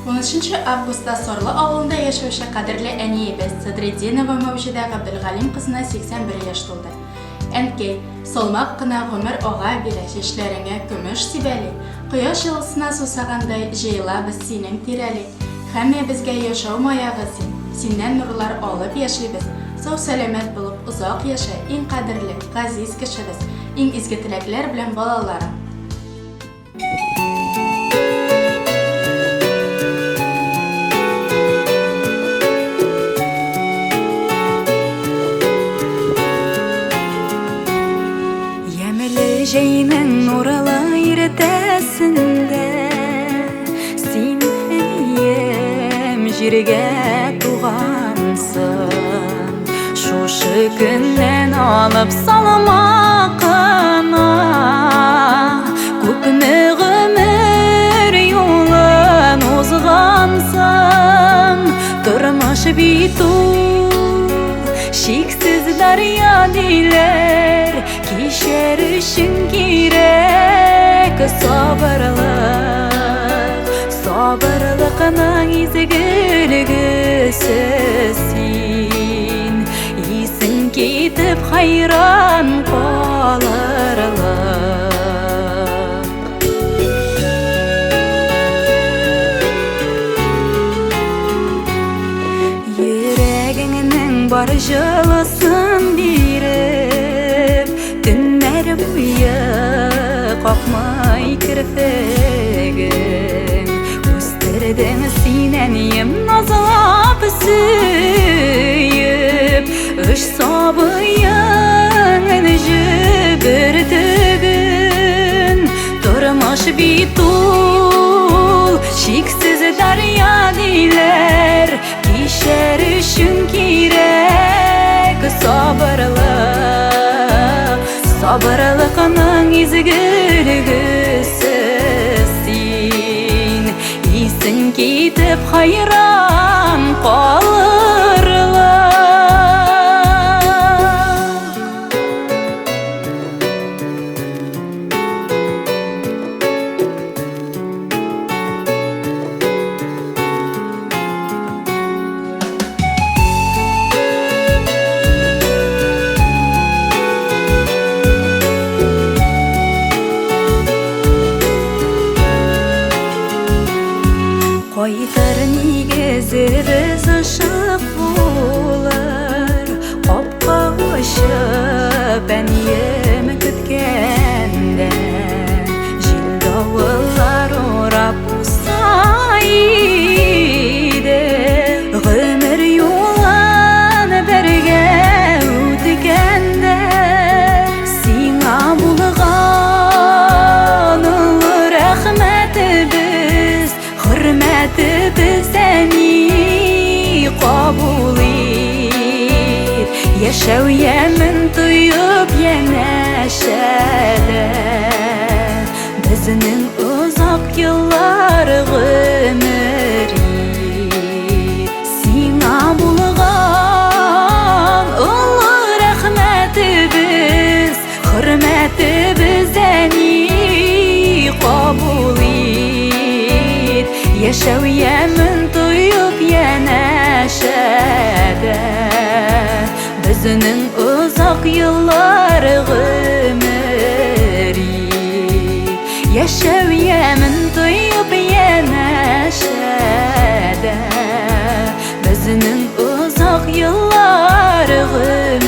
13 августта Сорлы авылында яшәүче кадерле әниебез Садриддинова Мәүҗүдә Габделгалим кызына 81 яшь тулды. Әнкәй, солмак кына гомер ага бирә, чәчләреңә көмеш сибәли. Кояш йылысына сусагандай җыелабыз синең тирәли. Һәммәбезгә яшәү маягы син. Синнән нурлар алып яшибез. Сау сәламәт булып узак яшә, иң кадерле, газиз кешебез. Иң изге теләкләр белән балаларым. Jeynin nuralı irtesinde Sin eniyem jirge tuğansın Şuşu günden alıp salmakına Köpünü ömür yolun uzgansın Durmuş bitul şiksiz darya diler Kişer üçün kirek Sabırlıqның izgilgisisin Исің кетіп хайран қаларлық Йөрәгіңнің бар жылысын беріп Түннәр буе қақмай кірпігін Өстірдің синәнем назлап сүйіп Үш сабыйын жүгіртігін Тұрмыш битул шексіз дария дейлер Кешер үшін керек Sabırlıqның izgilgisisin Исің кетіп хайран қаларлық Қайтар негізі біз ұшық болар Қопқа ұшып әнем күткенде Жел дауылар орап ұсайды Ғөмір юлан бірге өткенде Сиңа болған ұлы рәхметібіз Hürmetimiz seni kabul et Yaşav yemin duyup yeneşede Bizning uzak yıllar ömürü Sina bulgan ulu rahmetimiz Hürmetimiz seni kabul et Yaşav yemin duyup yeneşede Bizning uzak yıllar ömürü Yaşav yemin duyup yeneşede Bizning uzak yıllar ömürü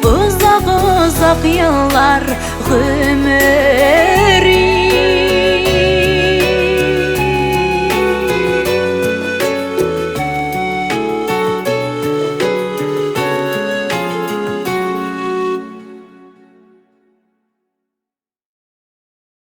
Uzak yıllar